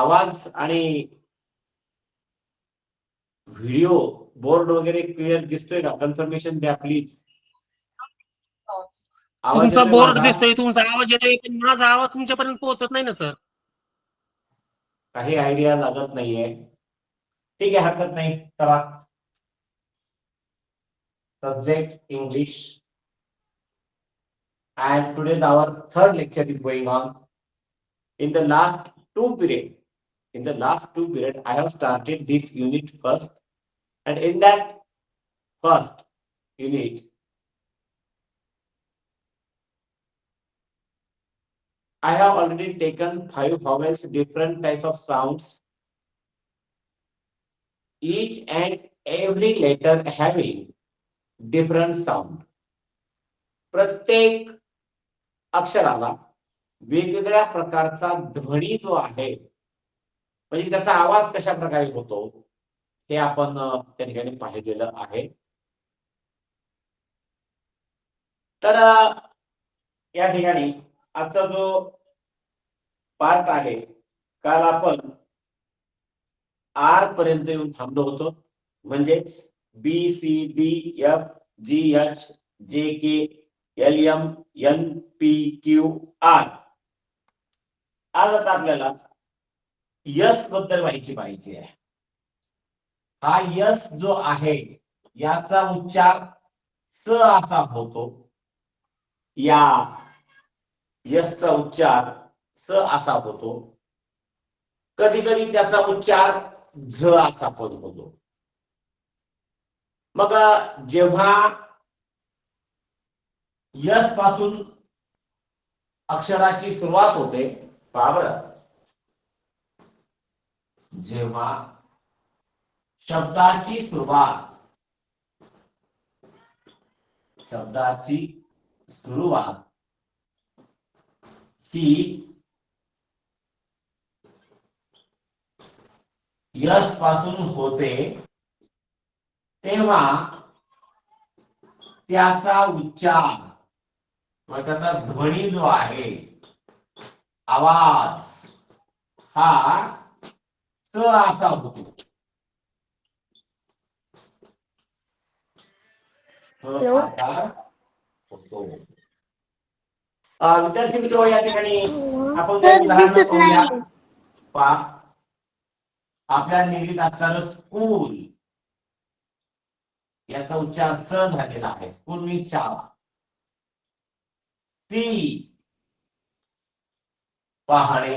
आवाज आणि video board वगैरे क्लिअर दिसतोय का? कन्फर्मेशन द्या प्लीज. आवाज तुमचा येतोय बोर्ड माझा? दिसतोय, तुमचा आवाज येतोय, पण माझा आवाज तुमच्यापर्यंत पोहोचत नाही ना सर. काही आयडिया लागत नाहीये. ठीक आहे, हरकत नाही. चला, subject English, and today our third lecture is going on. In the last two period, I have started this unit first, and in that first unit, I have already taken 5 vowels, different types of sounds, each and every letter having different sound. प्रत्येक अक्षराला वेगवेगळ्या प्रकारचा ध्वनी जो आहे, म्हणजे त्याचा आवाज कशा प्रकारे होतो हे आपण त्या ठिकाणी पाहिलेलं आहे. तर या ठिकाणी आजचा जो पार्ट आहे, काल आपण आर पर्यंत येऊन थांबलो होतो. म्हणजे B C D F G H J K L M N P Q R. आज आता आपल्याला यस बद्दल माहिती पाहिजे आहे. हा यस जो आहे याचा उच्चार स असा होतो. या यसचा उच्चार स असा होतो. कधी कधी त्याचा उच्चार झ असा पण होतो. मग जेव्हा यस पासून अक्षराची सुरुवात होते, पहा बरं, जेव्हा शब्दाची सुरुवात ही यस पासून होते, तेव्हा त्याचा उच्चार व त्याचा ध्वनी जो आहे, आवाज, हा स असा होतो. होतो. विद्यार्थी मित्र, या ठिकाणी आपण काही उदाहरणं पाहूया. पहा, आपल्या निगडीत असणारं स्कूल याचा उच्चार स झालेला आहे. स्कूल मीन्स शाळा. सी, पाहणे.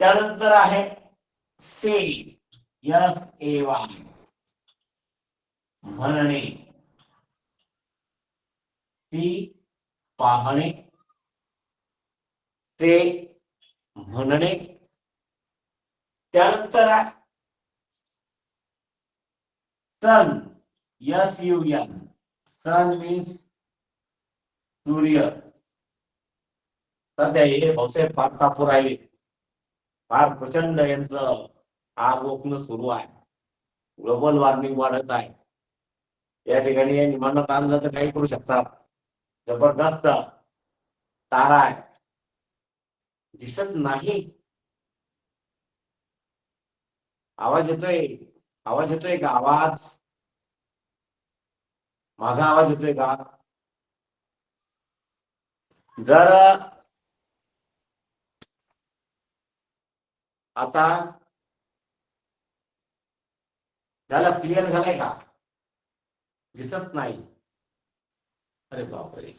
त्यानंतर आहे से, यस ए वाय, म्हणणे. सी, पाहणे, ते म्हणणे. त्यानंतर आहे sun, S U N, sun means सूर्य. सध्या हे भाऊसाहेब फार तापू राहिले, फार प्रचंड यांचं आग ओकणं सुरू आहे. ग्लोबल वॉर्मिंग वाढत आहे. या ठिकाणी या निमानात आणलं तर काही करू शकतात. जबरदस्त तारा आहे, दिसत नाही. आवाज येतोय का? आवाज, माझा आवाज येतोय का? जर आता त्याला क्लिअर झालाय का? दिसत नाही. अरे बापरे.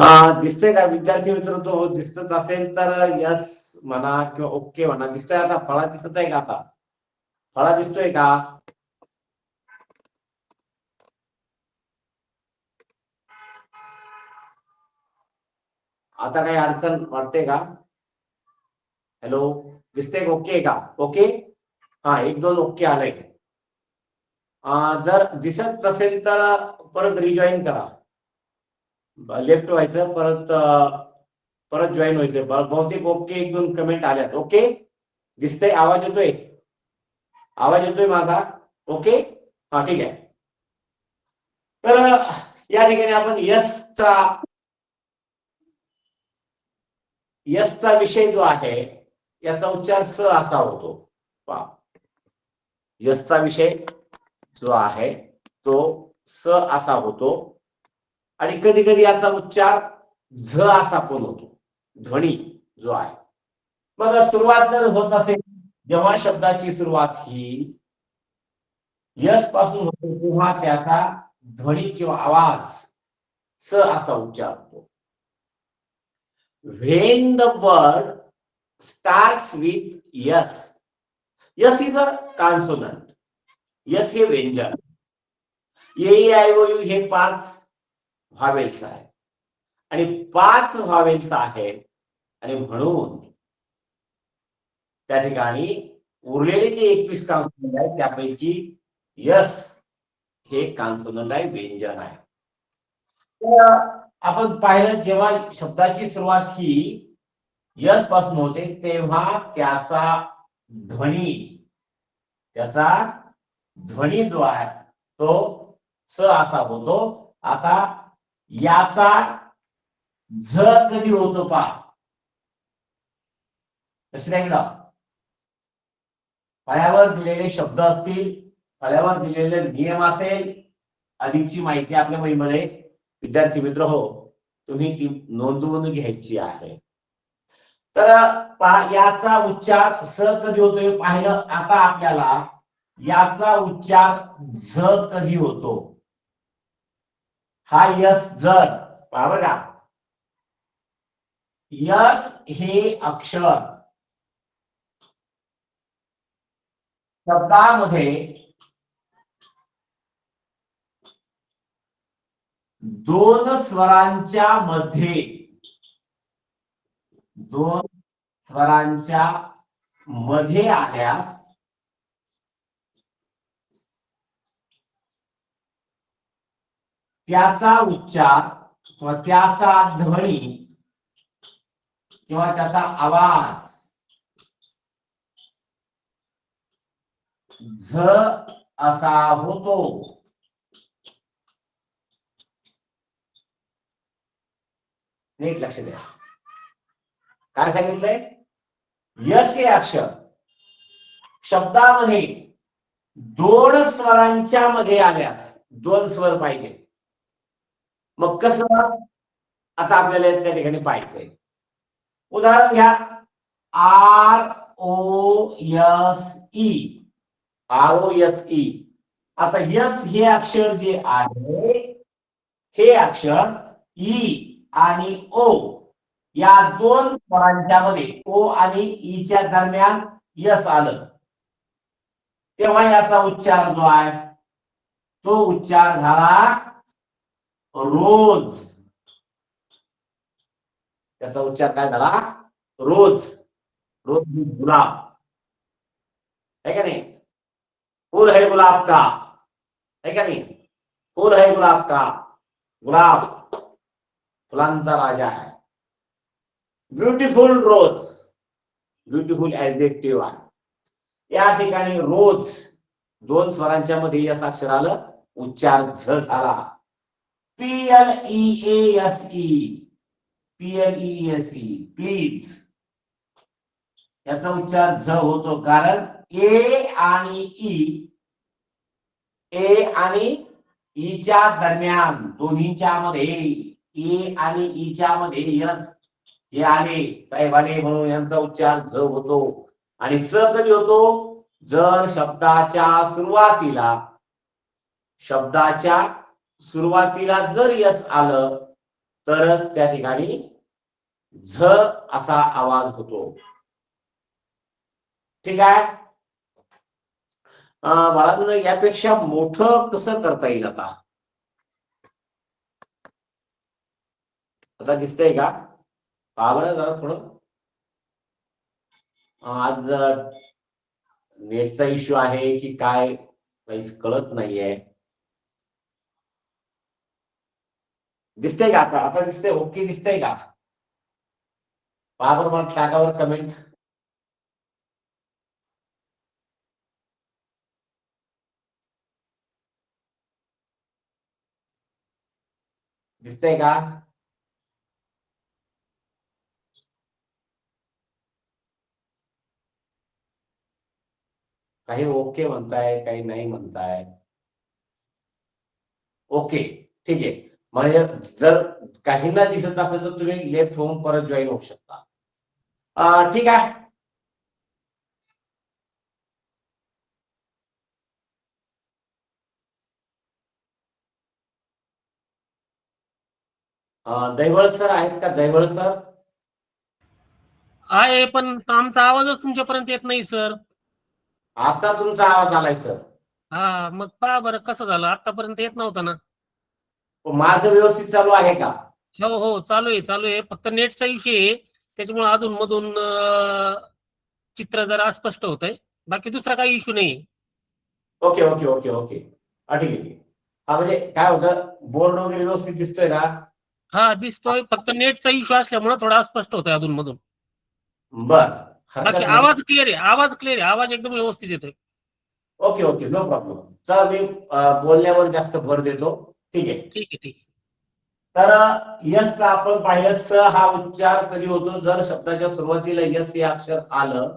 दिसतंय का विद्यार्थी मित्र? तो दिसतच असेल तर यस म्हणा किंवा ओके म्हणा. दिसतंय आता? फळा दिसत आहे का? आता फळा दिसतोय का? आता काही अडचण वाटते का? हॅलो, दिसतंय का? ओके का? ओके, हा, 1-2 ओके आलंय. जर दिसत असेल तर परत रिजॉईन करा. लेफ्ट व्हायचं, परत जॉईन व्हायचं. बहुतेक ओके 1-2 कमेंट आल्यात. ओके दिसतंय? आवाज येतोय? आवाज येतोय माझा? ओके, हा, ठीक आहे. तर या ठिकाणी आपण यसचा विषय जो आहे याचा उच्चार स असा होतो. पहा, यसचा विषय जो आहे तो स असा होतो आणि कधी कधी याचा उच्चार झ असा पण होतो, ध्वनी जो आहे. मग सुरुवात जर होत असेल, जेव्हा शब्दाची सुरुवात ही यस पासून होते तेव्हा त्याचा ध्वनी किंवा आवाज स असा उच्चार होतो. When the word starts with yes, yes is a consonant. Yes हे व्यंजन. ए आय ओ यू हे 5 व्हावेल्स आहेत आणि 5 व्हावेल्स आहेत आणि म्हणून त्या ठिकाणी उरलेले जे 21 कॉन्सोनंट आहेत त्यापैकी यस हे कॉन्सोनंट आहे, व्यंजन आहे. तर आपण पाहिलं जेव्हा शब्दाची सुरुवात ही यस पासून होते तेव्हा त्याचा ध्वनी जो आहे तो स असा होतो. आता याचा झ कधी होतो पहा. लक्षात आहे का? फळ्यावर दिलेले शब्द असतील, फळ्यावर दिलेले नियम असेल, अधिकची माहिती आपल्या वहीमध्ये विद्यार्थी मित्र हो तुम्ही ती नोंदवून घ्यायची आहे. तर याचा उच्चार स कधी होतोय पाहिलं. आता आपल्याला याचा उच्चार झ कधी होतो. हा यस जर बरोबर का, यस हे अक्षर शब्दामध्ये 2 स्वरांच्या मध्ये आल्यास त्याचा उच्चार किंवा त्याचा ध्वनी किंवा त्याचा आवाज झ असा होतो. नीट लक्ष द्या. काय सांगितलंय? यस हे अक्षर शब्दामध्ये 2 स्वरांच्या मध्ये आल्यास 2 स्वर पाहिजे. मग कसं आता आपल्याला त्या ठिकाणी पाहायचंय. उदाहरण घ्या, ROSE. आता यस हे अक्षर जे आहे हे अक्षर ई आणि ओ या 2 स्वरांच्या मध्ये ओ आणि ई च्या दरम्यान यस आलं तेव्हा याचा उच्चार जो आहे तो उच्चार झाला रोज. त्याचा उच्चार काय झाला? रोज. रोज गुलाब है का नहीं? फूल है गुलाब का, है का नहीं? फूल है गुलाब का. गुलाब फुलांचा राजा आहे. ब्युटिफुल रोज, ब्युटिफुल ऍडजेक्टिव्ह आहे. या ठिकाणी रोज 2 स्वरांच्या मध्ये यस अक्षर आलं, उच्चार झ झाला. PLEASE प्लीज याचा उच्चार झ होतो कारण ए आणि ई च्या दरम्यान दोन्हीच्या मध्ये ए आणि ई च्या मध्ये यस हे आले साहेब आले म्हणून यांचा उच्चार झ होतो. आणि स कधी होतो? जर शब्दाच्या सुरुवातीला जर यस आलं तरच त्या ठिकाणी झ असा आवाज होतो. ठीक आहे. बाळांनो, यापेक्षा मोठं कसं करता येईल? आता दिसतंय का? पहा बरं जरा थोडं. आज नेटचा इश्यू आहे की काय काहीच कळत नाहीये. दिसतंय का? आता दिसतंय? ओके दिसतंय का? पहा बरं, मला टाकावर कमेंट. दिसतंय का? काही ओके म्हणताय, काही नाही म्हणताय. ओके, ठीक आहे. म्हणजे जर काहींना दिसत असेल तर तुम्ही लेफ्ट होऊन परत जॉईन होऊ शकता. ठीक आहे. दैवळ सर आहेत का? दैवळ सर आहे, पण आमचा आवाजच तुमच्यापर्यंत येत नाही सर. आता तुमचा आवाज आलाय सर. हा, मग पहा बरं कसं झालं, आतापर्यंत येत नव्हता ना. माझं व्यवस्थित चालू आहे का? हो हो, चालू आहे. फक्त नेटचा इश्यू आहे, त्याच्यामुळे अधून मधून चित्र जरा अस्पष्ट होतंय. बाकी दुसरा काही इश्यू नाही. Okay okay okay okay. ठीक आहे. हा, म्हणजे काय होतं, बोर्ड वगैरे व्यवस्थित दिसतोय ना? हा दिसतोय, फक्त नेटचा इश्यू असल्यामुळे थोडा अस्पष्ट होतोय अधून मधून. बर, बाकी हरकत नाही. आवाज क्लिअर आहे, आवाज एकदम व्यवस्थित येतोय. Okay okay, no problem. चला, मी बोलण्यावर जास्त भर देतो. ठीक आहे. ठीक आहे. तर यसचा आपण पाहिलं, स हा उच्चार कधी होतो? जर शब्दाच्या सुरुवातीला यस हे अक्षर आलं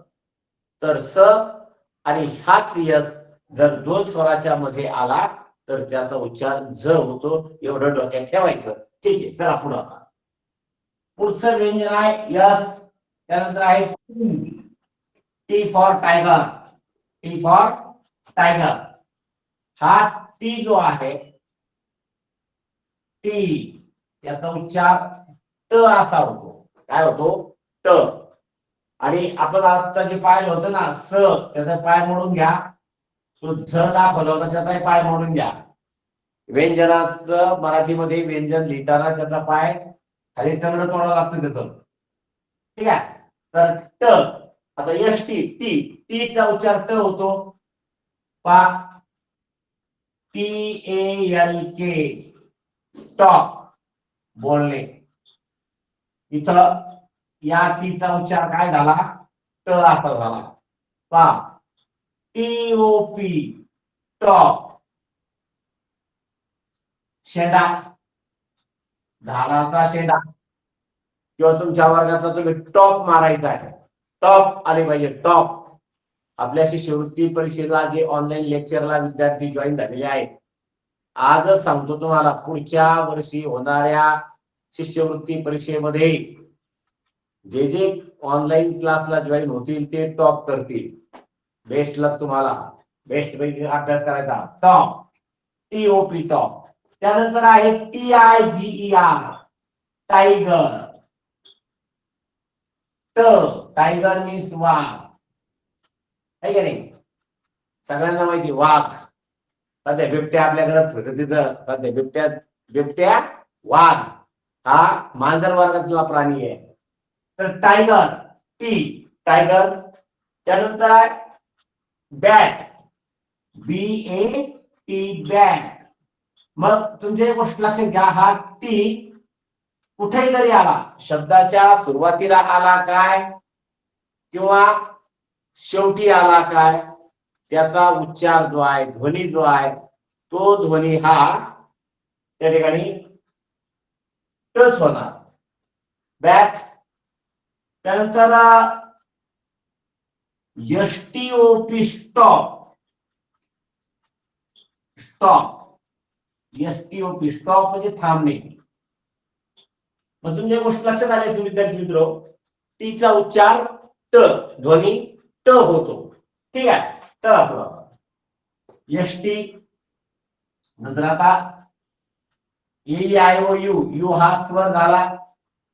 तर स, आणि हाच यस जर दोन स्वराच्या मध्ये आला तर त्याचा उच्चार झ होतो. एवढं डोक्यात ठेवायचं. ठीक आहे, चला पुढे. आता पुढचं व्यंजन आहे यस. त्यानंतर आहे T for tiger. T for tiger. हा टी जो आहे, टी, याचा उच्चार ट असा होतो. काय होतो? ट. आणि आपण आता जे पाहिलं होतं ना, स, त्याचा पाय मोडून घ्या. तो झ दाखवला होता, त्याचा पाय मोडून घ्या. व्यंजनाचं मराठीमध्ये व्यंजन लिहिताना त्याचा पाय खाली तंगड तोडावं लागतं त्याचं. ठीक आहे. तर ट. आता यश टी, टी, टीचा उच्चार ट होतो. पा, T A L K, talk, बोलणे. इथं या टीचा उच्चार काय झाला? ट असा झाला. पा, टी ओ पी, टॉप, शेंडा, झाडाचा शेंडा. किंवा तुमच्या वर्गाचा तुम्ही टॉप मारायचा आहे, टॉप आले पाहिजे, टॉप. आपल्या शिष्यवृत्ती परीक्षेला जे ऑनलाईन लेक्चरला विद्यार्थी जॉईन झालेले आहेत, आजच सांगतो तुम्हाला, पुढच्या वर्षी होणाऱ्या शिष्यवृत्ती परीक्षेमध्ये जे जे ऑनलाईन क्लासला जॉईन होतील ते टॉप करतील. बेस्ट लक तुम्हाला. बेस्ट पैकी अभ्यास करायचा. Top, TOP, top. त्यानंतर आहे TIGER, टायगर. टायगर मीन्स वाघ, आहे का नाही? सगळ्यांना माहिती वाघ. सध्या बिबट्या आपल्याकडे सध्या बिबट्या वाघ हा मांजर वर्गातला प्राणी आहे. तर टायगर, टी, टायगर. त्यानंतर आहे बॅट, BAT, बॅट. मग तुमच्या एक गोष्ट लक्षात घ्या, हा टी कुठेही जरी आला, शब्दाच्या सुरुवातीला आला काय किंवा शेवटी आला काय, त्याचा उच्चार जो आहे, ध्वनी जो आहे, तो ध्वनी हा त्या ठिकाणी टच होणार. बॅट. त्यानंतर STOP, stop. Stop, STOP, stop म्हणजे थांबणे. मग तुमच्या गोष्ट लक्षात आली विद्यार्थी मित्र, टीचा उच्चार ट, ध्वनी ट होतो. ठीक आहे. चला पुढे. एसटी. नंतर आता E I O U, U हा स्वर झाला.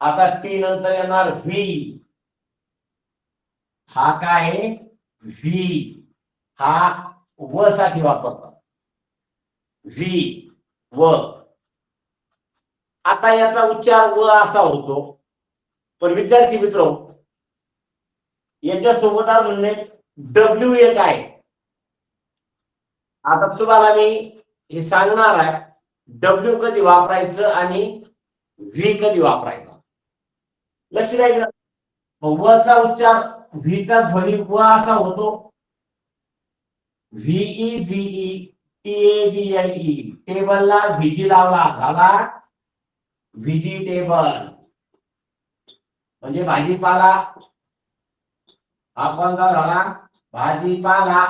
आता टी नंतर येणार व्ही. हा काय आहे? व्ही. हा व साठी वापरतात. व्ही व. आता याचा उच्चार व असा होतो. पण विद्यार्थी मित्र, याच्या सोबत अजून डब्ल्यू एक आहे. आता तुम्हाला मी हे सांगणार आहे, डब्ल्यू कधी वापरायचं आणि व्ही कधी वापरायचा. लक्ष द्यायचं. वचा उच्चार व्हीचा ध्वनी व असा होतो. V E G E T A B L E. टेबलला व्हीजी लावला, झाला व्हेजिटेबल. म्हणजे भाजीपाला. आपण का झाला भाजीपाला,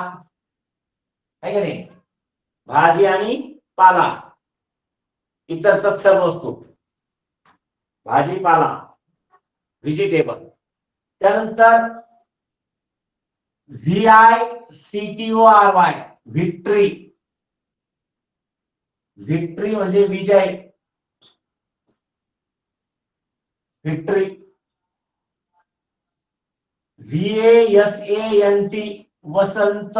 आहे का नाही? भाजी आणि पाला, इतर तत्सम वस्तू, भाजीपाला, व्हेजिटेबल. त्यानंतर V I C T O R Y, victory. Victory म्हणजे विजय, व्हिक्ट्री. VASANT, वसंत,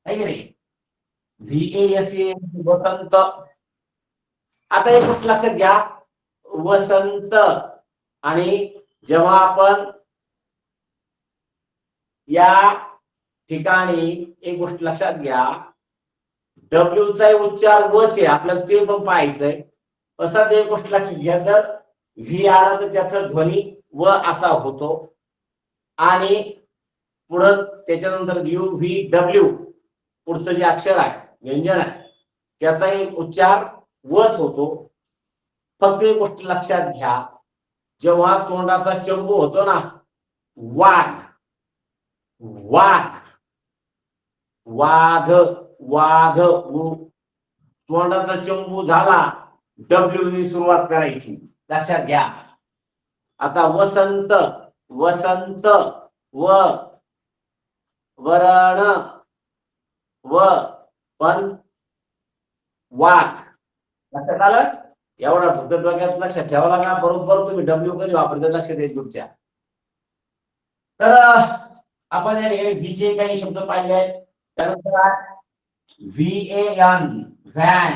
आहे की नाही? VASANT, वसंत. आता एक गोष्ट लक्षात घ्या, वसंत. आणि जेव्हा आपण या ठिकाणी एक गोष्ट लक्षात घ्या, डब्ल्यू चा उच्चार वच आहे, आपल्याला ते पण पाहायचंय. तसा ते एक गोष्ट लक्षात घ्या, जर व्ही आला तर त्याचा ध्वनी व असा होतो. आणि पुढं त्याच्यानंतर यू व्ही डब्ल्यू, पुढचं जे अक्षर आहे, व्यंजन आहे, त्याचाही उच्चार वच होतो. फक्त एक गोष्ट लक्षात घ्या, जेव्हा तोंडाचा चंबू होतो ना, वाघ, वाघ, वाघ, वाघ, तोंडाचा चंबू झाला, डब्ल्यू नी सुरुवात करायची. लक्षात घ्या. आता वसंत, वसंत, व, वरण, व, पण वाघ. लक्षात आलं? एवढा फक्त डोक्यात लक्षात ठेवायला का, बरोबर तुम्ही डब्ल्यू कधी वापरता लक्षात येईल तुमच्या. तर आपण व्ही चे काही शब्द पाहिले आहेत. त्यानंतर VAN, व्हॅन,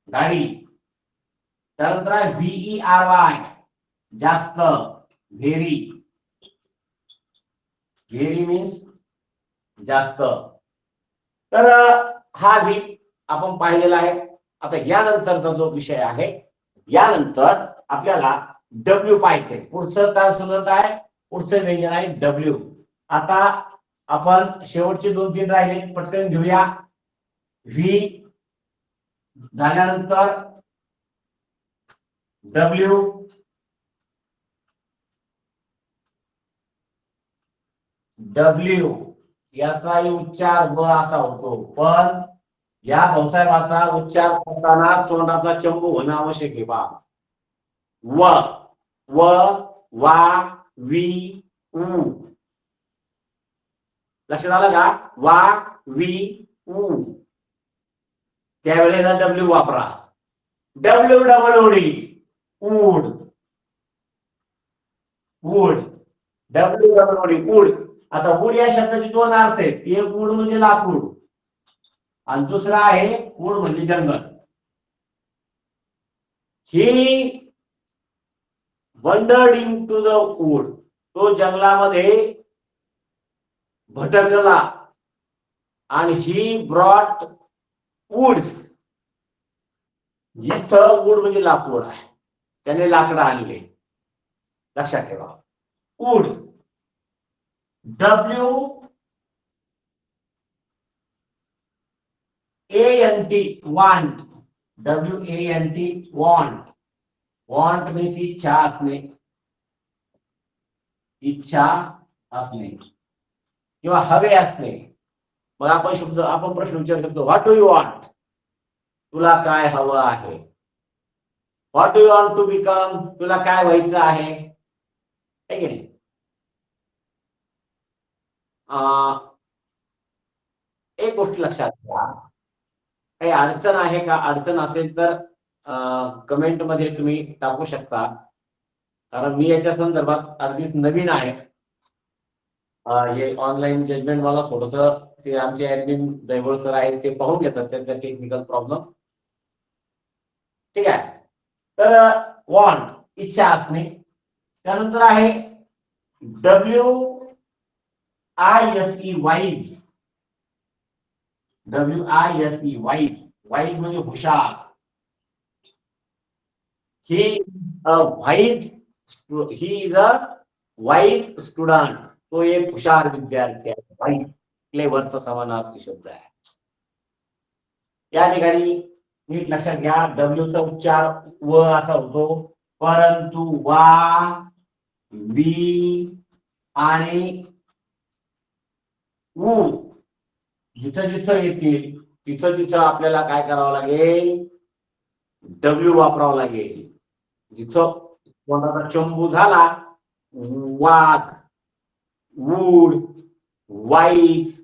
गाडी. त्यानंतर VERY, जास्त, व्हेरी. व्हेरी मीन्स जास्त. तर हा व्ही आपण पाहिलेला आहे. आता यानंतरचा जो विषय आहे, यानंतर आपल्याला डब्ल्यू पाहायचंय. पुढचं काय समजत आहे, पुढचं व्यंजन आहे डब्ल्यू. आता आपण शेवटचे 2-3 राहिले, पटकन घेऊया. व्ही झाल्यानंतर डब्ल्यू, डब्ल्यू याचाही उच्चार व असा होतो. पण या भाऊसाहेबाचा उच्चार करताना तोंडाचा चंबू होणं आवश्यक आहे. बा व, व, वा, वी, उ. लक्षात आलं का? वा, वी, उ. त्यावेळेला डब्ल्यू वापरा. डब्ल्यू डबल ओडी, उड, wood. W double O D, wood. आता वूड या शब्दाचे 2 अर्थ आहेत. एक वूड म्हणजे लाकूड, आणि दुसरा आहे वूड म्हणजे जंगल. ही wandered into the wood, तो जंगलामध्ये भटकला. आणि ही ब्रॉट वूड्स, इथं वूड म्हणजे लाकूड आहे, त्याने लाकडं आणले. लक्षात ठेवा. Wood, W ANT, want, WANT, want. Want means इच्छा असणे, इच्छा असणे किंवा हवे असणे. मग आपण प्रश्न विचारू शकतो, व्हॉट डू यू वॉन्ट, तुला काय हवं आहे. What do you want to become, तुला काय व्हायचं आहे, है की नाही? एक गोष्ट लक्षात घ्या, काही अडचण आहे का? अडचण असेल तर कमेंट मध्ये तुम्ही टाकू शकता, कारण मी याच्या संदर्भात अगदीच नवीन आहे. हे ऑनलाईन जजमेंट मला थोडस ते आमचे ऍडमिन दैवळ सर आहेत ते पाहून घेतात त्यांचा टेक्निकल प्रॉब्लेम. ठीक आहे. तर वॉन्ट इच्छा असणे. त्यानंतर आहे WISE wise. WISE wise. Wise म्हणजे हुशार. He is a wise student. तो एक हुशार विद्यार्थी आहे. वाईज क्लेवरचा समानार्थी शब्द आहे. या ठिकाणी नीट लक्षात घ्या, डब्ल्यूचा उच्चार व असा होतो, परंतु वा, बी आणि उ जिथं जिथं येतील तिथं तिथं आपल्याला काय करावं लागेल? डब्ल्यू वापरावं लागेल. जिथं कोणाचा चंबू झाला, वाघ, वूड, वाईज,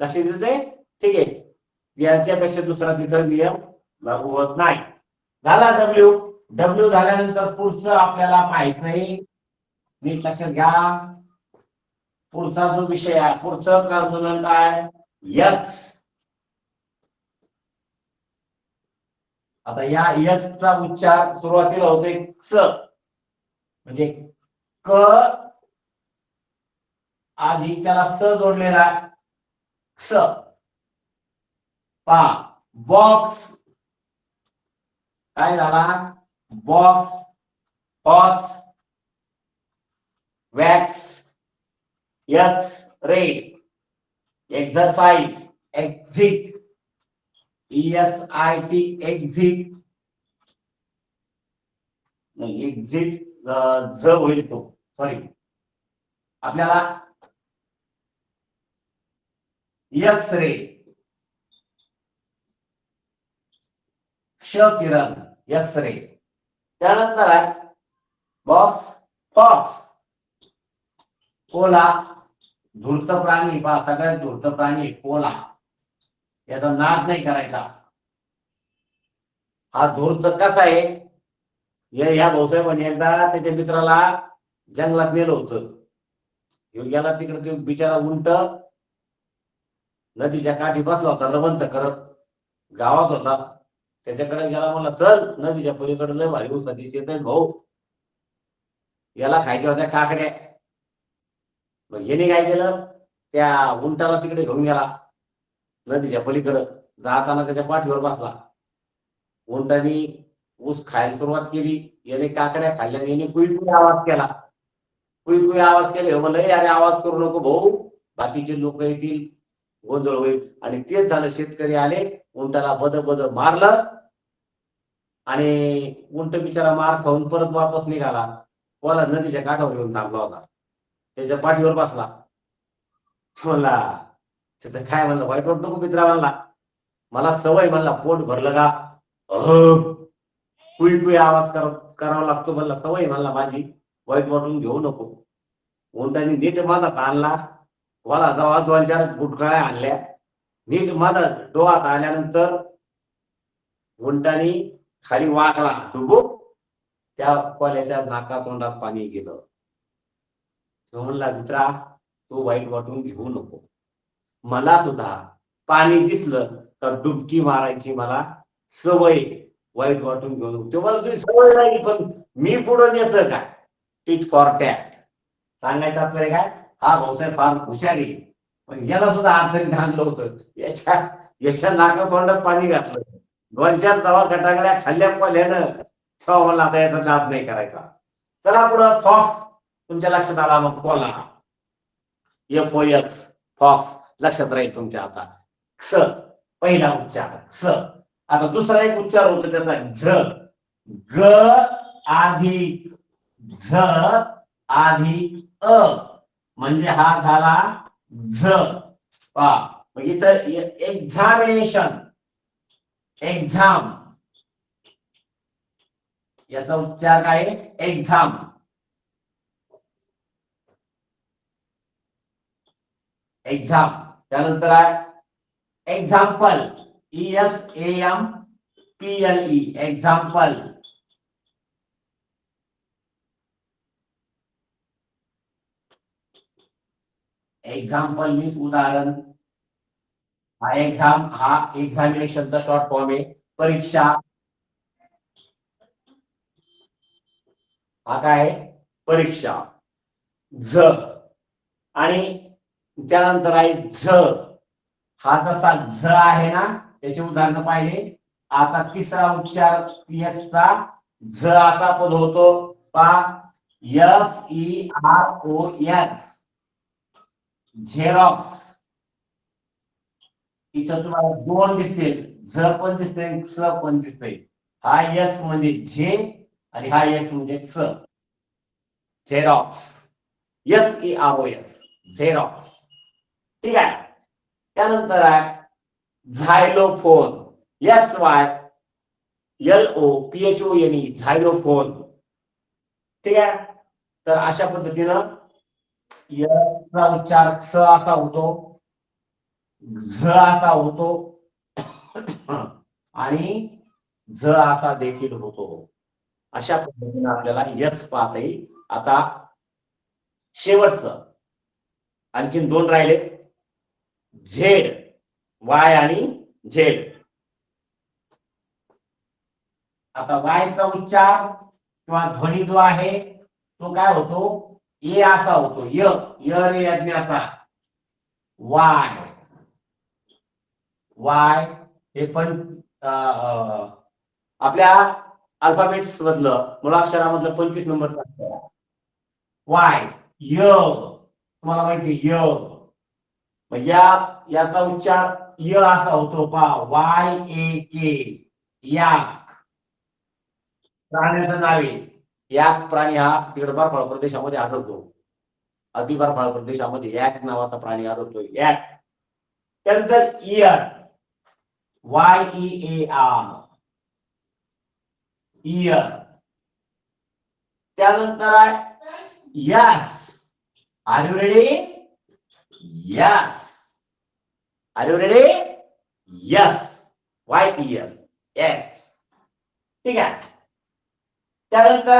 लक्षात येते? ठीक आहे. याच्यापेक्षा दुसरा तिथं नियम लागू होत नाही. झाला डब्ल्यू. डब्ल्यू झाल्यानंतर पुढचं आपल्याला पाहायचंय. नीट लक्षात घ्या, पुढचा जो विषय आहे, पुढचं कॉन्सोनंट आहे यक्स. आता या यक्सचा उच्चार सुरुवातीला होतोय क्स, म्हणजे क आधी त्याला स जोडलेला क्स. पा बॉक्स काय झाला? Box, box, wax, X ray, exercise, exit, ESIT exit. Exit ज होईल तो, सॉरी. आपल्याला एक्स रे, क्ष किरण, एक्स रे. त्यानंतर आहे बॉक्स, फॉक्स, कोला, धूर्त प्राणी. पहा, सगळ्यात धूर्त प्राणी कोला. याचा नाद नाही करायचा. हा धूर्त कसा आहे? ह्या भाऊसाहेबांनी एकदा त्याच्या मित्राला जंगलात नेलं होतं. गेला तिकडे, ते बिचारा उंट नदीच्या काठी बसला होता, रवंत करत गावात होता. त्याच्याकडे गेला, म्हणला चल नदीच्या पलीकडे लय भारी ऊसाची शेत आहे भाऊ, याला खायच्या होत्या काकड्या. मग याने काय केलं, त्या उंटाला तिकडे घेऊन गेला नदीच्या पलीकडे. जाताना त्याच्या पाठीवर बसला. उंटाने ऊस खायला सुरुवात केली. याने काकड्या खाल्ल्या. याने कुई कुई आवाज केला. कुई कुई आवाज केले. म्हणलं अरे आवाज करू नको भाऊ, बाकीचे लोक येतील, गोंधळ होईल. आणि तेच झालं. शेतकरी आले, उंटाला बद बद मारलं आणि उंट बिचारा मार खाऊन परत वापस निघाला. कोला नदीच्या काठावर येऊन थांबला होता. त्याच्या पाठीवर बसला. म्हणला त्याचं काय? म्हणलं वाईट वाट नको मित्रा. म्हणला मला सवय, म्हणला पोट भरलं का कुई कुई आवाज करावा लागतो. म्हणला सवय, म्हणला माझी, वाईट वाटून घेऊ नको. उंटाने नीट माझा आणला. मला जेव्हा 2-4 गुटकाळ्या आणल्या, नीट माझा डोहात आल्यानंतर उंटाने खाली वाकला डुबुक. त्या कोल्याच्या नाका तोंडात पाणी गेलं. तो म्हणला मित्रा, तू वाईट वाटून घेऊ नको. मला सुद्धा पाणी दिसलं तर डुबकी मारायची मला सवय, वाईट वाटून घेऊ नको. तो मला तुझी सवय नाही, पण मी पुढं न्यायचं काय? Tit for tat. सांगायचं तात्पर्य काय? हा भाऊसाहेब फार हुशारी, पण याला सुद्धा अडचणीत आणलं होतं. याच्या नाका तोंडात पाणी घातलं. 2-4 तवा गटागळ्या खाल्ल्या कोल्यानं. तेव्हा मला आता याचा नाद नाही करायचा. चला पुढं फॉक्स. तुमच्या लक्षात आला. मग कोला, FOX, फॉक्स लक्षात राहील तुमच्या. आता क्स पहिला उच्चार क्स. आता दुसरा एक उच्चार होतो त्याचा झ. ग आधी झ आधी अ, म्हणजे हा झाला झ. पहा, मग इथं एक्झामिनेशन, एक्झाम, याचा उच्चार काय? एक्झाम. एक्झाम. त्यानंतर आहे example. EXAMPLE example. Example means उदाहरण. हा एक्झामिनेशनचा शॉर्ट फॉर्म आहे. परीक्षा हा काय आहे? परीक्षा. झ आणि त्यानंतर आहे झ. हा जसा झ आहे ना त्याचे उदाहरण पाहिले. आता तिसरा उच्चार चा झ असा पद होतो पा SEROS झेरॉक्स. इथं तुम्हाला दोन दिसतील, झ पण दिसते स पण दिसते. हा यस म्हणजे झे आणि हा यस म्हणजे स. झेरॉक्स. SEROS Xerox. ठीक आहे. त्यानंतर आहे झायलोफोन. SYLOPHONE xylophone. ठीक आहे. तर अशा पद्धतीनं चा उच्चार स असा होतो, झ असा होतो आणि झ असा देखील होतो. अशा पद्धतीने आपल्याला यस पाहता येईल. आता शेवटचं आणखीन दोन राहिले, झेड, वाय आणि झेड. आता वायचा उच्चार किंवा ध्वनी जो आहे तो काय होतो? ए असा होतो. य रे यज्ञाचा वाय. वाय हे पण आपल्या अल्फाबेट्स मधलं मुळाक्षरामधलं 25 नंबरचा वाय. य तुम्हाला माहिती य. याचा उच्चार य असा होतो पा YAK याक. प्राण्याचं नाव आहे याक. प्राणी हा तिकडे बर्फाळ प्रदेशामध्ये आढळतो. अति बर्फाळ प्रदेशामध्ये याक नावाचा प्राणी आढळतो. याक. त्यानंतर इयर YEAR इयर. त्यानंतर आहे yes. Are you ready? Yes. Are you ready? Yes. YES yes. ठीक आहे. त्यानंतर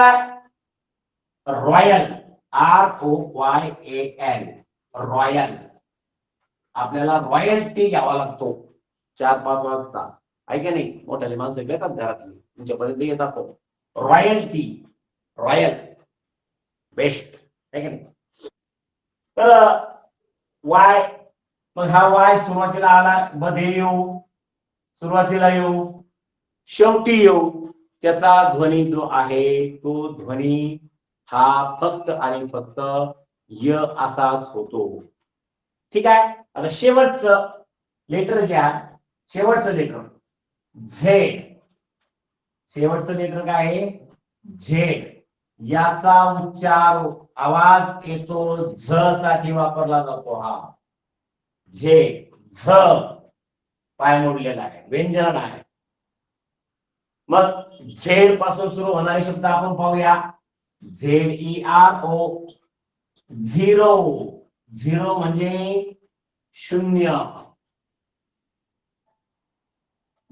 रॉयल ROYAL रॉयल. आपल्याला रॉयल्टी घ्यावा लागतो 4-5 वाजता. आहे का नाही? मोठ्याले माणसं घेतात घरातली, तुमच्यापर्यंत येत असत. रॉयल्टी. रॉयल बेस्ट आहे का नाही? तर वाय, मग हा वाय सुरुवातीला आला, मध्ये येऊ, सुरुवातीला येऊ, शेवटी येऊ. त्याचा ध्वनी जो आहे तो ध्वनी हा फक्त आणि फक्त य असाच होतो. ठीक आहे. आता शेवटचं लेटर घ्या. शेवटचं लेटर झेड. शेवटचं लेटर काय आहे? झेड. याचा उच्चार आवाज येतो झ साठी वापरला जातो. हा झेड. झ पाय मोडलेला आहे, व्यंजन आहे. मग झेड पासून सुरू होणारे शब्द आपण पाहूया. ZERO zero. झिरो म्हणजे शून्य.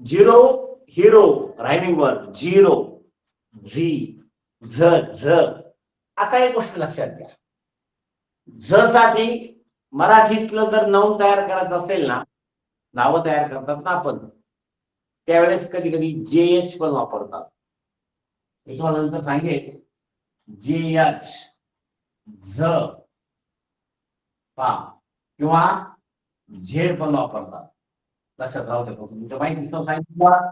Zero hero rhyming word. Zero Z झ झ. आता एक गोष्ट लक्षात घ्या, झ साठी मराठीतलं जर नाव तयार करायचं असेल ना, नावं तयार करतात ना आपण, त्यावेळेस कधी कधी JH पण वापरतात. मी तुम्हाला नंतर सांगेल. JH झ किंवा झेड पण वापरतात. लक्षात राहू द्या. तुमच्या माहिती सांगितलं.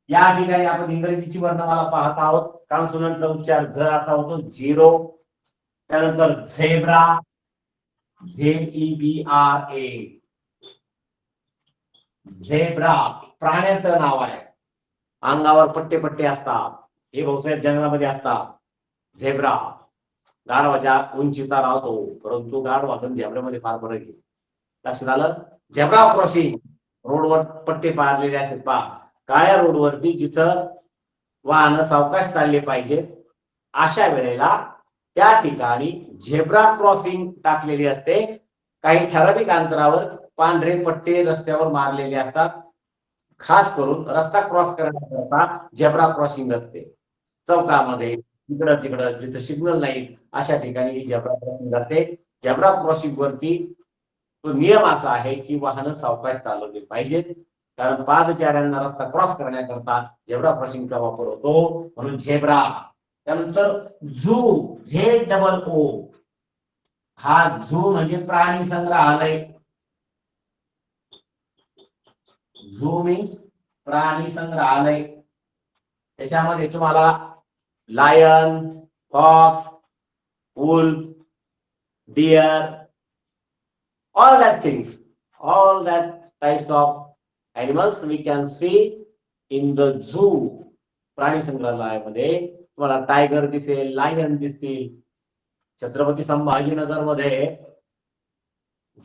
या ठिकाणी आपण इंग्रजीची वर्णमाला पाहत आहोत. कॉन्सोनंटचा उच्चार झ असा होतो. झिरो. त्यानंतर झेब्रा ZEBRA झेब्रा प्राण्याचं नाव आहे. अंगावर पट्टे पट्टे असतात. हे भाऊसाहेब जंगलामध्ये असतात. झेब्रा गाढवाच्या उंचीचा राहतो, परंतु गाढवा आणि झेब्रामध्ये फार फरक आहे. लक्षात आलं? झेब्रा क्रॉसिंग रोडवर पट्टे पाडलेले असतात पहा. काळ्या रोडवरती जिथं वाहन सावकाश चालले पाहिजे अशा वेळेला त्या ठिकाणी झेब्रा क्रॉसिंग टाकलेली असते. काही ठराविक अंतरावर पांढरे पट्टे रस्त्यावर मारलेले असतात. खास करून रस्ता क्रॉस करण्याकरता झेब्रा क्रॉसिंग असते. चौकामध्ये इकडं तिकडं जिथं सिग्नल नाही अशा ठिकाणी झेब्रा क्रॉसिंग असते. झेब्रा क्रॉसिंग वरती तो नियम असा आहे की वाहनं सावकाश चालवली पाहिजेत, कारण पादचाऱ्यांना रस्ता क्रॉस करण्याकरता झेब्रा क्रॉसिंगचा वापर होतो, म्हणून झेब्रा. त्यानंतर झू, ZOO, हा झू म्हणजे प्राणी संग्रहालय. झू मीन्स प्राणी संग्रहालय. त्याच्यामध्ये तुम्हाला lion, fox, wolf, deer, all that things, all that types of animals we can see in the zoo. प्राणी संग्रहालयामध्ये तुम्हाला टायगर दिसेल, लायन दिसतील. छत्रपती संभाजीनगर मध्ये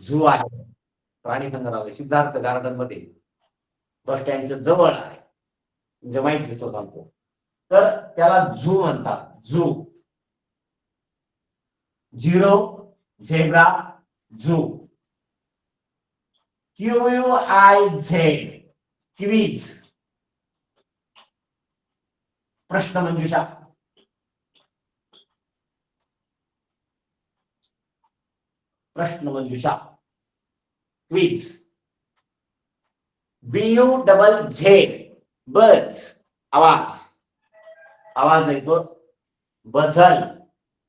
झू आहे, प्राणी संग्रहालय सिद्धार्थ गार्डन मध्ये, बस स्टँडच्या जवळ आहे, म्हणजे माहिती दिसतो सांगतो. तर त्याला झू म्हणतात. Zoo, zero, zebra, zoo. QUIZ, quiz, प्रश्न मंजुषा. प्रश्न मंजुषा, क्विज. BUZZ, बज, आवाज, आवाज येतो, बझल.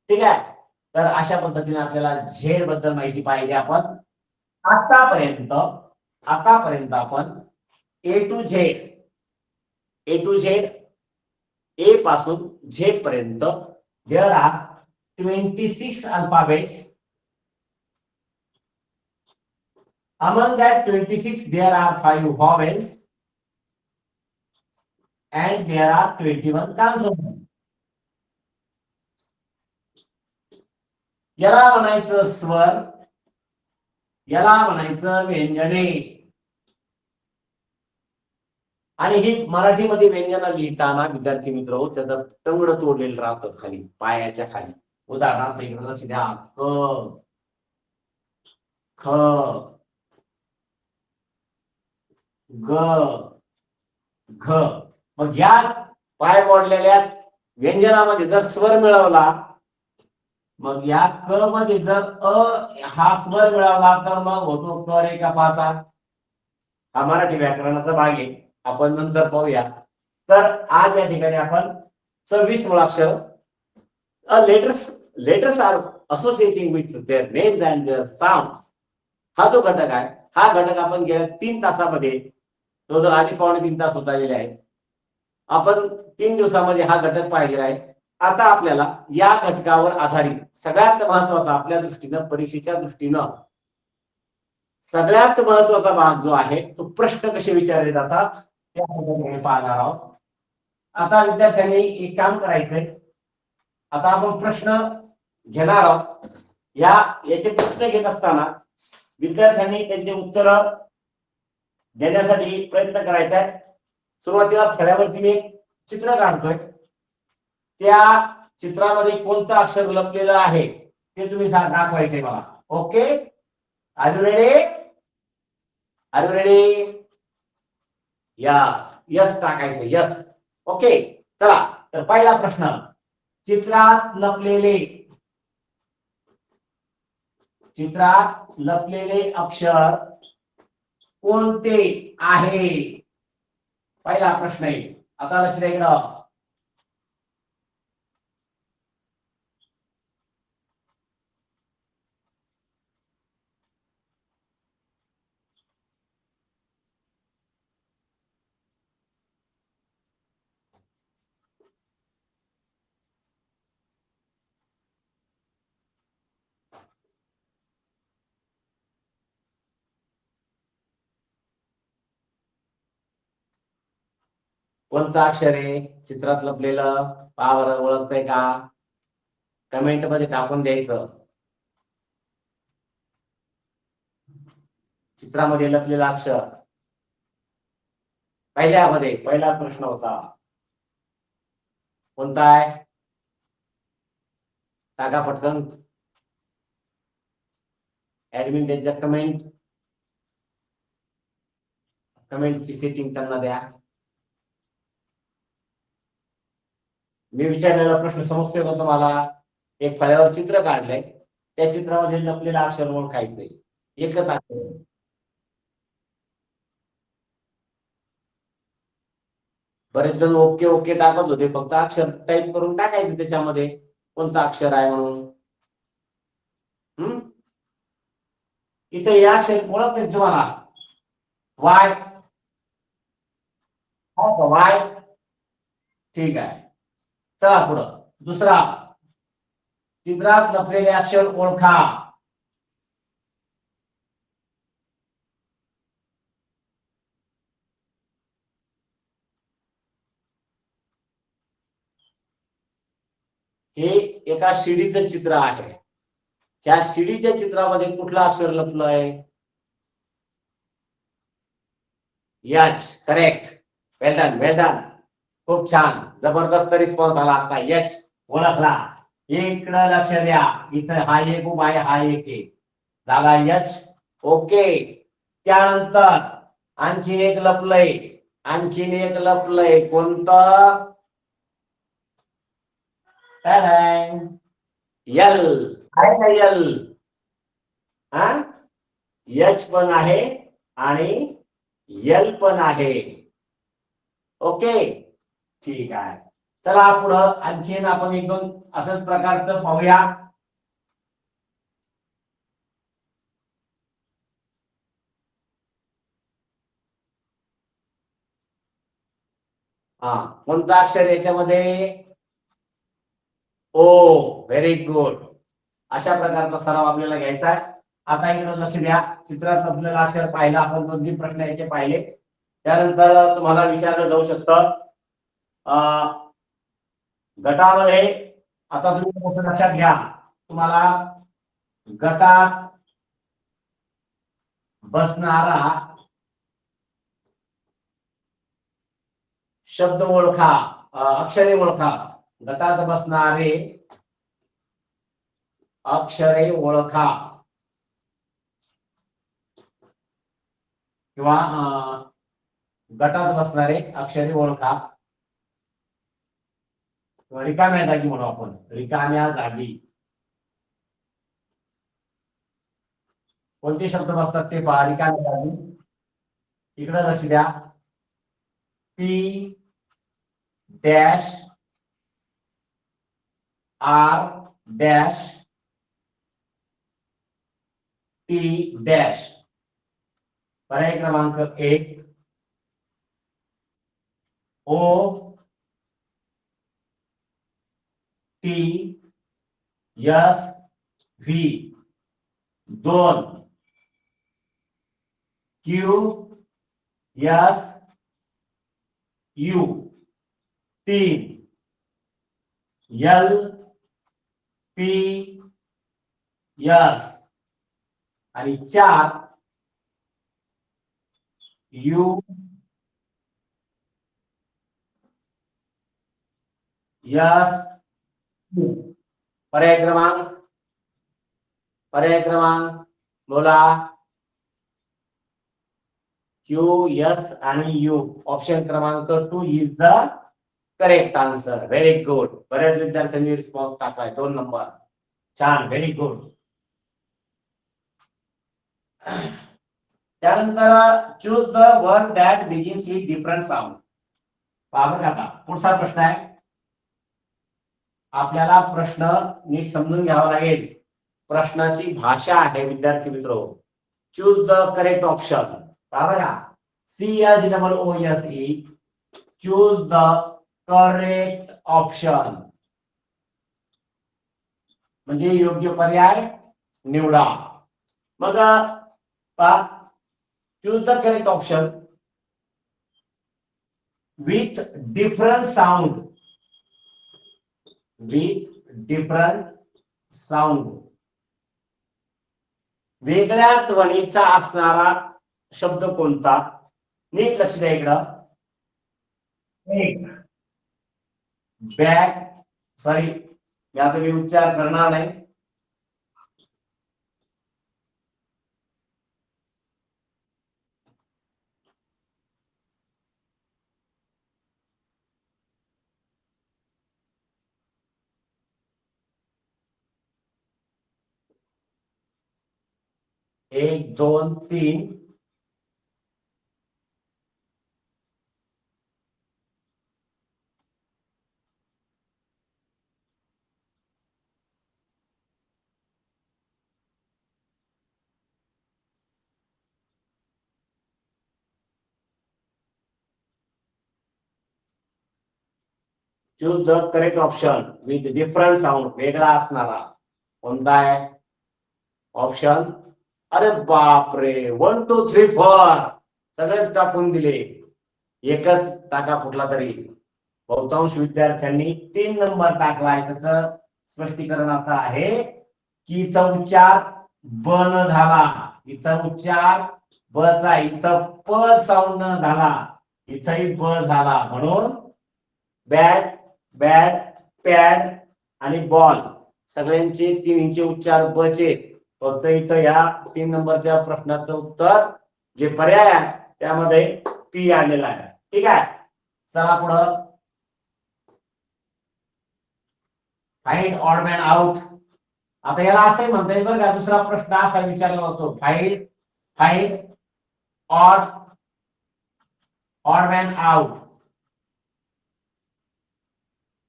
ठीक आहे. तर अशा पद्धतीने आपल्याला झेड बद्दल माहिती पाहिजे. आपण आतापर्यंत आपण A to Z, A पासून Z पर्यंत there are 26 alphabets. Among that 26 there are 5 vowels and there are 21 consonants. याला म्हणायचं स्वर, याला म्हणायचं व्यंजने. आणि ही मराठीमध्ये व्यंजन लिहिताना विद्यार्थी मित्र त्याचं टंगड तोडलेलं राहतं खाली, पायाच्या खाली. उदाहरणार्थ इकडे लक्ष द्या, क, ख, ग, घ. मग या पाय मोडलेल्या व्यंजनामध्ये जर स्वर मिळवला, मग या क मध्ये जर हा स्वर मिळवला तर मग होतो क रे का पाचा. हा मराठी व्याकरणाचा भाग आहे, आपण नंतर पाहूया. तर आज या ठिकाणी आपण 26 मुळाक्षर, letters are associating with their names and their sounds, हा जो घटक आहे, हा घटक आपण गेल्या 3 तासामध्ये, तो जर 2.5-3 तास होत आलेले आहे, आपण 3 दिवसामध्ये हा घटक पाहिलेला आहे. आता आपल्याला या घटकावर आधारित सगळ्यात महत्वाचा आपल्या दृष्टीनं, परीक्षेच्या दृष्टीनं सगळ्यात महत्वाचा भाग जो आहे तो प्रश्न कसे विचारले जातात ते आपण पाहणार आहोत. आता विद्यार्थ्यांनी एक काम करायचंय, आता आपण प्रश्न घेणार आहोत. याचे प्रश्न घेत असताना विद्यार्थ्यांनी त्यांचे उत्तर देण्यासाठी प्रयत्न करायचा आहे. सुरुवातीला फळ्यावरती मी एक चित्र काढतोय, त्या चित्रामध्ये कोणतं अक्षर लपलेलं आहे ते तुम्ही दाखवायचंय मला. Okay, are you ready? Are you ready? Yes, yes टाकायचं, यस. ओके, चला. तर पहिला प्रश्न, चित्रात लपलेले अक्षर कोणते आहे? पहिला प्रश्न आहे. आता लक्ष द्या इकडं. कोणतं अक्षर आहे चित्रात लपलेलं? पावर ओळखतंय का? कमेंट मध्ये टाकून द्यायचं. चित्रामध्ये लपलेलं अक्षर पहिला प्रश्न होता, कोणता आहे? टाका पटकन, ऍडमिन त्यांच्या कमेंट. कमेंटची सेटिंग त्यांना द्या. मी विचारलेला प्रश्न समजतोय का तुम्हाला? एक फळ्यावर चित्र काढलंय, त्या चित्रामध्ये लपलेलं अक्षर ओळखायचंय. एकच अक्षर. बरेच जण ओके ओके टाकत होते, फक्त अक्षर टाईप करून टाकायचं त्याच्यामध्ये कोणतं अक्षर आहे म्हणून. इथे या अक्षर ओळखते तुम्हाला? वाय. वाय. ठीक आहे. चला पुढं. दुसरा, चित्रात लपलेले अक्षर ओळखा. हे एका शिडीचं चित्र आहे. त्या शिडीच्या चित्रामध्ये कुठलं अक्षर लपलंय? एच. करेक्ट. वेल डन, वेल डन. खूप छान, जबरदस्त रिस्पॉन्स आला आता. एच ओळखला. इकडं लक्ष द्या, इथं हा एक उभा आहे, हा एक आहे, झाला एच. ओके. त्यानंतर आणखीन एक लपलंय, आणखीन एक लपलंय. कोणतं? यल आहे का? यल. एच पण आहे आणि यल पण आहे. ओके, ठीक आहे. चला पुढं आणखीन आपण एक दोन असंच प्रकारचं पाहूया. कोणतं अक्षर याच्यामध्ये? ओ. Very good. अशा प्रकारचा सराव आपल्याला घ्यायचा आहे. आता इकडे लक्ष द्या. चित्रात आपल्याला अक्षर पाहिलं, आपण 2-3 प्रश्न याचे पाहिले. त्यानंतर तुम्हाला विचारलं जाऊ शकतं गटामध्ये. आता तुम्ही लक्षात घ्या, तुम्हाला गटात बसणारा शब्द ओळखा, अक्षरे ओळखा. गटात बसणारे अक्षरे ओळखा किंवा गटात बसणारे अक्षरे ओळखा. रिकाम्या जागी म्हणू आपण, रिकाम्या जागी कोणते शब्द बसतात ते पहा. रिकाम्या जागी इकडे लक्ष द्या. P dash R dash T dash. पर्याय क्रमांक 1. O T S V 2. Q S U 3. L P S आणि 4 यू एस. पर्याय क्रमांक बोला. क्यू एस आणि यू. ऑप्शन क्रमांक 2 is the correct answer. Very good. बऱ्याच विद्यार्थ्यांनी रिस्पॉन्स टाकलाय. 2 नंबर. छान, व्हेरी गुड. त्यानंतर choose the word that begins with different sound. आता पुढचा प्रश्न आहे. आपल्याला प्रश्न नीट समजून घ्यावा लागेल. प्रश्नाची भाषा आहे विद्यार्थी मित्र. Choose the correct option. बघा, CHOOSE. Choose the correct option म्हणजे योग्य पर्याय निवडा. मग choose the correct option with different sound. With different sound. वेगळ्या ध्वनीचा असणारा शब्द कोणता? नीट लक्ष द्या इकडं. बॅग. सॉरी, याचा मी उच्चार करणार नाही. 1 2 3 choose the correct option with different sound, वेगळा असणारा कोणता आहे ऑप्शन? अरे बापरे, 1 2 3 4 सगळेच टाकून दिले, एकच टाका कुठला तरी. बहुतांश विद्यार्थ्यांनी 3 नंबर टाकलाय. त्याचं स्पष्टीकरण असं आहे की इथं उच्चार ब न झाला, इथं उच्चार ब चा इथं प साऊंड न झाला, इथंही ब झाला, म्हणून बॅट बॅट पॅड आणि बॉल सगळ्यांचे 3 उच्चार बचे. फक्त इथं या 3 नंबरच्या प्रश्नाचं उत्तर जे पर्याय आहे त्यामध्ये पी आलेला आहे. ठीक आहे, चला पुढं. Find odd man out. आता याला असंही म्हणता येईल बरं का, दुसरा प्रश्न असा विचारला होतो, find find odd odd man out.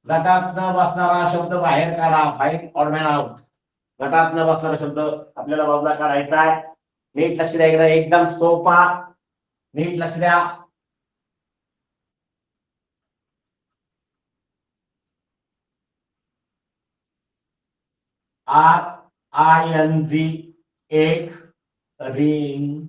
गटात न बसणारा शब्द बाहेर काढा. Find odd man out. गटात न बसणारा शब्द आपल्याला बाजूला काढायचा आहे. नीट लक्ष द्या, इकडे एकदम सोपा, नीट लक्ष द्या. RING, एक रिंग.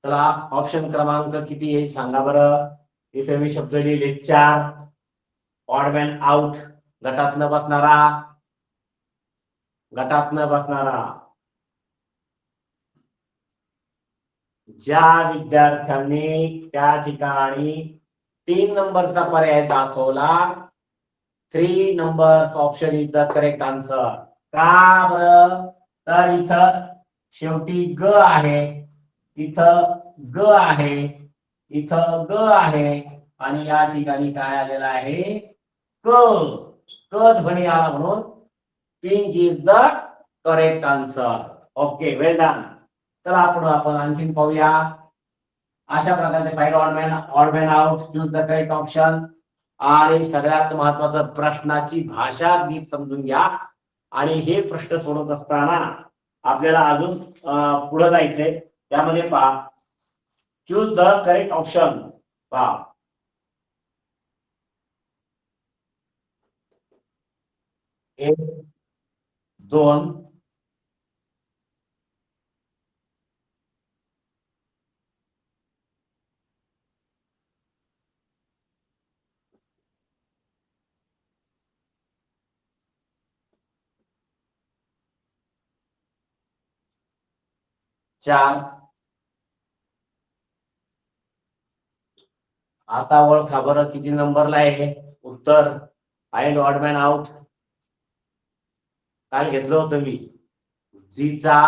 चला ऑप्शन क्रमांक किती येईल सांगा बरं. इथे मी शब्द लिहिले 4. ऑड मॅन आउट, गटात न बसणारा, गटात न बसणारा. ज्या विद्यार्थ्यांनी त्या ठिकाणी 3 नंबरचा पर्याय दाखवला, 3 number option is the correct answer. का बरं? तर इथं शेवटी ग आहे, इथं ग आहे, इथं ग आहे, आणि या ठिकाणी काय आलेला आहे क. क ध्वनी आला म्हणून pink is the correct answer. Okay, well done. चला पुढे आपण आणखीन पाहूया. अशा प्रकारचे find odd man out, choose the correct option. आणि सगळ्यात महत्वाचं, प्रश्नाची भाषा नीट समजून घ्या. आणि हे प्रश्न सोडवत असताना आपल्याला अजून पुढे जायचंय. त्यामध्ये पहा, चूज द करेक्ट ऑप्शन. पहा, 1 2 4. आता ओळखा बरं किती नंबरला आहे उत्तर. फाइंड ऑड मॅन आउट काय घेतलं होतं मी, जीचा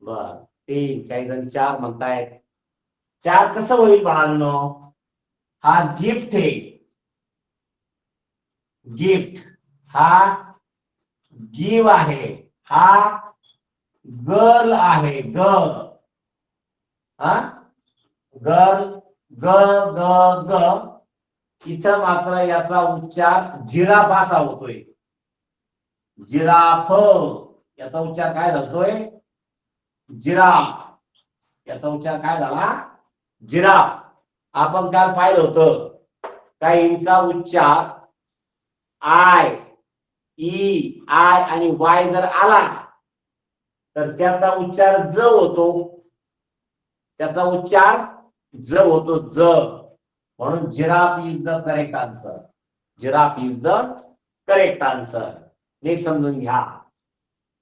बर 3, काही जण 4 म्हणतायत. 4 कसं होईल बाळांनो? हा गिफ्ट आहे, गिफ्ट. हा गिव आहे, हा गर्ल आहे, गर्ल. हा गर्ल, ग ग ग. इथं मात्र याचा उच्चार जिराफ असा होतोय, जिराफ. याचा उच्चार काय झालतोय? जिराफ. याचा उच्चार काय झाला? जिराफ. आपण काल पाहिलं होतं, काहींचा उच्चार आय, ई, आय आणि वाय जर आला तर त्याचा उच्चार ज होतो, त्याचा उच्चार ज होतो, ज. म्हणून giraffe is the correct answer. Giraffe is the correct answer. नीट समजून घ्या.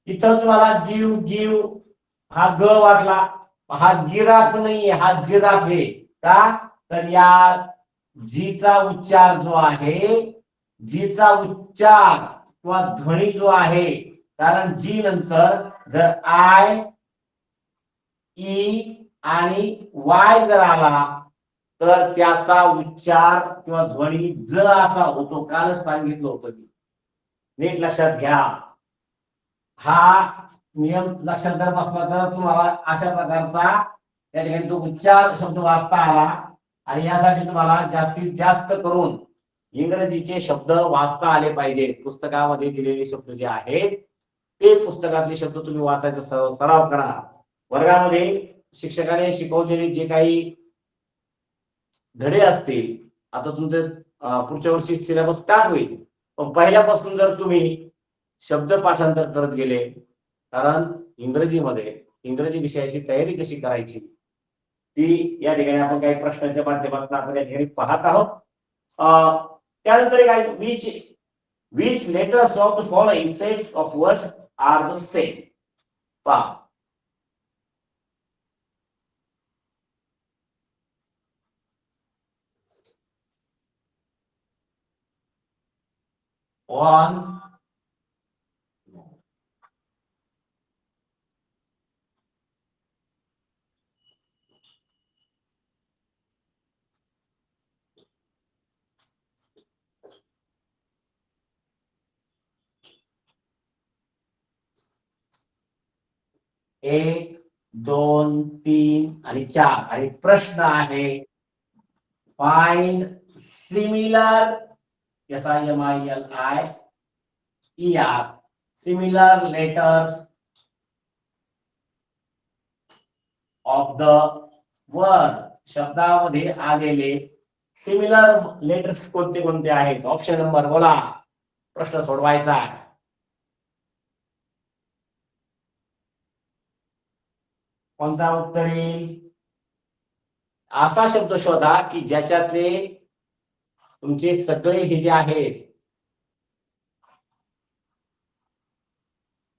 इथं तुम्हाला गिव गिव हा ग वाटला, हा गिराफ नाही, हा जिराफ आहे. का? तर या जीचा उच्चार जो आहे, जीचा उच्चार किंवा ध्वनी जो आहे, कारण जी नंतर जर आय, ई आणि वाय जर आला तर त्याचा उच्चार किंवा ध्वनी ज असा होतो. कालच सांगितलं होतं मी, नीट लक्षात घ्या. हा नियम लक्षात जर बसला तर तुम्हाला अशा प्रकारचा त्या ठिकाणी तो उच्चार शब्द वाचता आला. आणि यासाठी तुम्हाला जास्तीत जास्त करून इंग्रजीचे शब्द वाचता आले पाहिजे. पुस्तकामध्ये दिलेले शब्द जे आहेत ते पुस्तकातले शब्द तुम्ही वाचायचा सराव करा. वर्गामध्ये शिक्षकाने शिकवलेले जे काही धडे असतील, आता तुमचं पुढच्या वर्षी सिलेबस स्टार्ट होईल, पण पहिल्यापासून जर तुम्ही शब्द पाठांतर करत गेले, कारण इंग्रजीमध्ये इंग्रजी विषयाची तयारी कशी करायची ती या ठिकाणी आपण काही प्रश्नांच्या माध्यमातून आपण या ठिकाणी पाहत आहोत. त्यानंतर काय, which letters of the following sets of words are the same. पहा, on, एक, दोन, तीन आणि चार. आणि प्रश्न आहे find similar, SIMILIER, similar letters of the word. शब्दामध्ये आलेले सिमिलर लेटर्स कोणते कोणते आहेत? ऑप्शन नंबर बोला, प्रश्न सोडवायचा आहे. कोणता उत्तर येईल? असा शब्द शोधा की ज्याच्यातले तुमचे सगळे हे जे आहेत,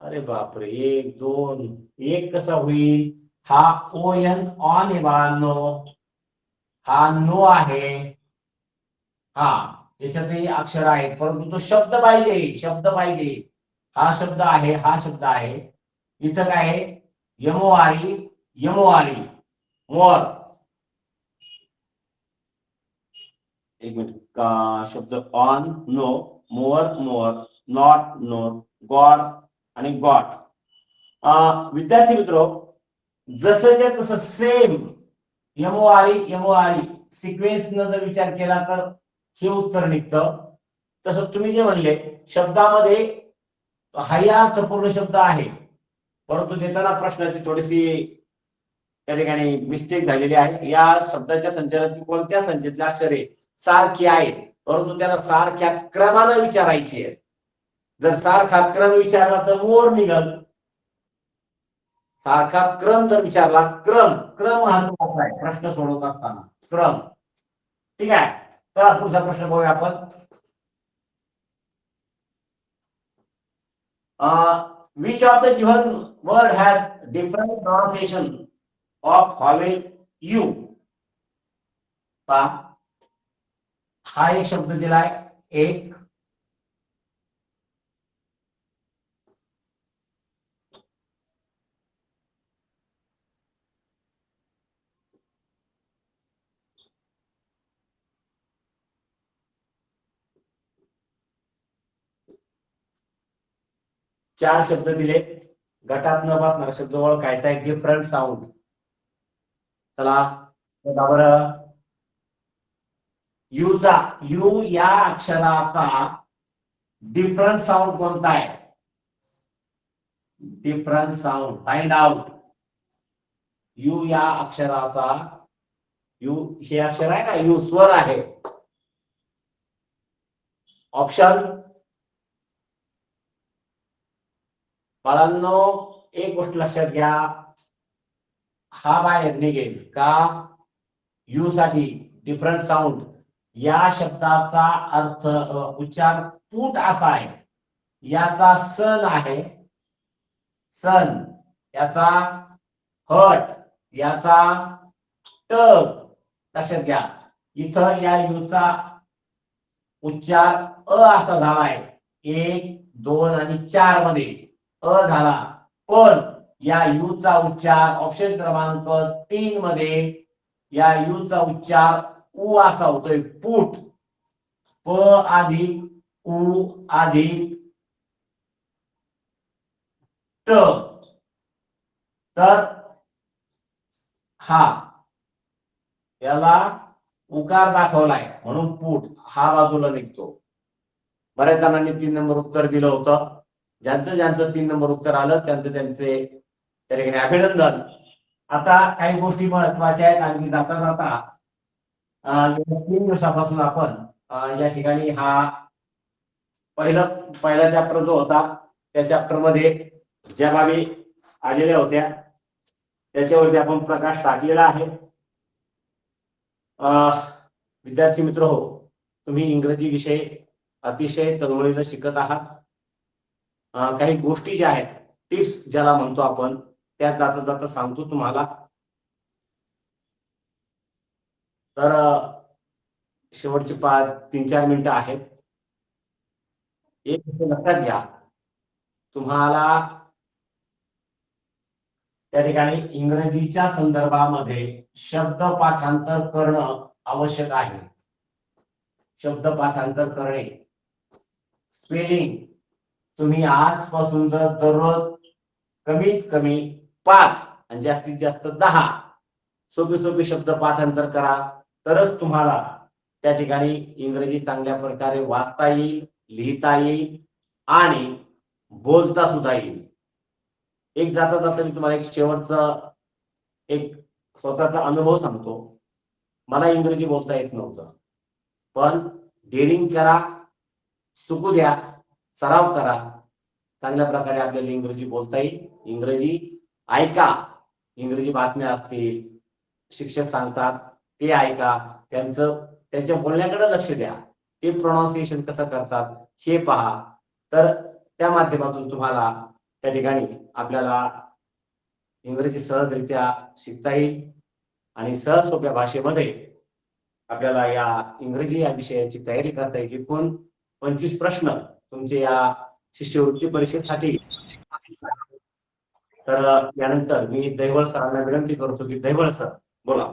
अरे बापरे, एक दोन, एक कसा होईल? हा ON, ऑन आहे बाळांनो, हा नो आहे. हा, याच्यातही अक्षर आहेत, परंतु तो शब्द पाहिजे, शब्द पाहिजे. हा शब्द आहे, हा शब्द आहे. इथं काय आहे? यमोवारी, यमोवारी, मोर. एक मिनिट, शब्द on no, more more, not note, god आणि गॉड. विद्यार्थी मित्र, जसंच्या तसं सेम यमोवारी यमोवारी सिक्वेन्स न जर विचार केला तर हे उत्तर निघतं. तसं तुम्ही जे म्हणले शब्दामध्ये हा अर्थपूर्ण शब्द आहे, परंतु देताना प्रश्नाची थोडीशी त्या ठिकाणी मिस्टेक झालेली आहे. या शब्दाच्या संचारात कोणत्या संख्येतले अक्षरे सारखी आहेत, परंतु त्याला सारख्या क्रमानं विचारायची आहे. जर सारखा क्रम विचारला तर मोर निघल, सारखा क्रम जर विचारला, क्रम क्रम महत्वाचा आहे प्रश्न सोडवत असताना, क्रम. ठीक आहे, चला पुढचा प्रश्न बघूया आपण. which of the given word has different pronunciation of vowel u? हा एक शब्द दिलाय, एक, चार शब्द दिले, गटात न बसणारा शब्द ओळखायचा आहे, डिफरंट साऊंड. चला बरं, यूचा, यू या अक्षराचा डिफरंट साऊंड कोणता आहे? Different sound find out. You या अक्षराचा, यू हे अक्षर आहे ना, यू स्वर आहे. ऑप्शन बाळांनो, एक गोष्ट लक्षात घ्या, हा बाहेर निघेल का? यू साठी डिफरंट साऊंड या शब्दाचा अर्थ उच्चार पूट असा आहे. याचा सन आहे, सन, याचा हट, याचा ट. लक्षात घ्या, इथं या युचा उच्चार अ असा झालाय 1, 2 आणि 4 मध्ये अ झाला, पण या युचा उच्चार ऑप्शन क्रमांक 3 मध्ये या युचा उच्चार उ असा होतोय, पूट. प अधिक उ अधिक ट. तर हा याला उकार दाखवलाय म्हणून पूट हा बाजूला निघतो. बऱ्याच जणांनी 3 नंबर उत्तर दिलं होतं. ज्यांचं 3 नंबर उत्तर आलं त्यांचे त्या ठिकाणी अभिनंदन. आता काही गोष्टी महत्वाच्या आहेत आणखी जाता जाता 3 दिवसापासून आपण या ठिकाणी हा पहिला चॅप्टर जो होता त्या चॅप्टर मध्ये ज्या बाबी आलेल्या होत्या त्याच्यावरती आपण प्रकाश टाकलेला आहे. विद्यार्थी मित्र हो, तुम्ही इंग्रजी विषय अतिशय तळमळीने शिकत आहात. काही गोष्टी ज्या आहेत टिप्स ज्याला म्हणतो आपण त्या जाता जाता सांगतो तुम्हाला. तर शेवटचे 3-4 मिनिटं आहेत. एक लक्षात घ्या, तुम्हाला त्या ठिकाणी इंग्रजीच्या संदर्भामध्ये शब्द पाठांतर करणं आवश्यक आहे. शब्द पाठांतर करणे, स्पेलिंग तुम्ही आजपासून जर दररोज कमीत कमी 5 आणि जास्तीत जास्त 10 सोपे शब्द पाठांतर करा, तरच तुम्हाला त्या ठिकाणी इंग्रजी चांगल्या प्रकारे वाचता येईल, लिहिता येईल आणि बोलता सुद्धा येईल. एक जाता जाता मी तुम्हाला एक शेवटचा एक स्वतःचा अनुभव सांगतो. मला इंग्रजी बोलता येत नव्हतं, पण डेअरिंग करा, चुकू द्या, सराव करा, चांगल्या प्रकारे आपल्याला इंग्रजी बोलता येईल. इंग्रजी ऐका, इंग्रजी बातम्या असतील, शिक्षक सांगतात ते ऐका, त्यांच्या बोलण्याकडे लक्ष द्या, ते प्रोनाउन्सिएशन कसं करतात हे पहा. तर त्या माध्यमातून तुम्हाला त्या ठिकाणी आपल्याला इंग्रजी सहजरित्या शिकता येईल आणि सहज सोप्या भाषेमध्ये आपल्याला या इंग्रजी या विषयाची तयारी करता येईल. एकूण 25 प्रश्न तुमचे या शिष्यवृत्ती परीक्षेसाठी. तर यानंतर मी दैवळ सरांना विनंती करतो की दैवळ सर बोला.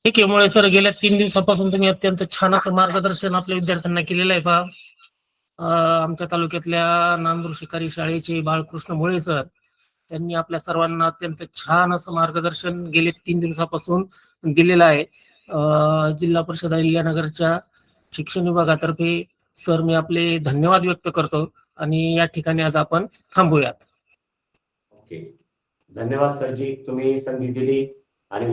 ठीक आहे. मुळे सर, गेल्या 3 दिवसापासून तुम्ही अत्यंत छान असं मार्गदर्शन आपल्या विद्यार्थ्यांना केलेलं आहे. पहा, आमच्या तालुक्यातल्या नांदूर शिकारी शाळेचे बाळकृष्ण मुळे सर, त्यांनी आपल्या सर्वांना अत्यंत छान असं मार्गदर्शन गेले 3 दिवसापासून दिलेलं आहे. जिल्हा परिषद अहिल्यानगरच्या शिक्षण विभागातर्फे सर मी आपले धन्यवाद व्यक्त करतो आणि या ठिकाणी आज आपण थांबूयात. ओके, धन्यवाद सरजी, तुम्ही संधी दिली आणि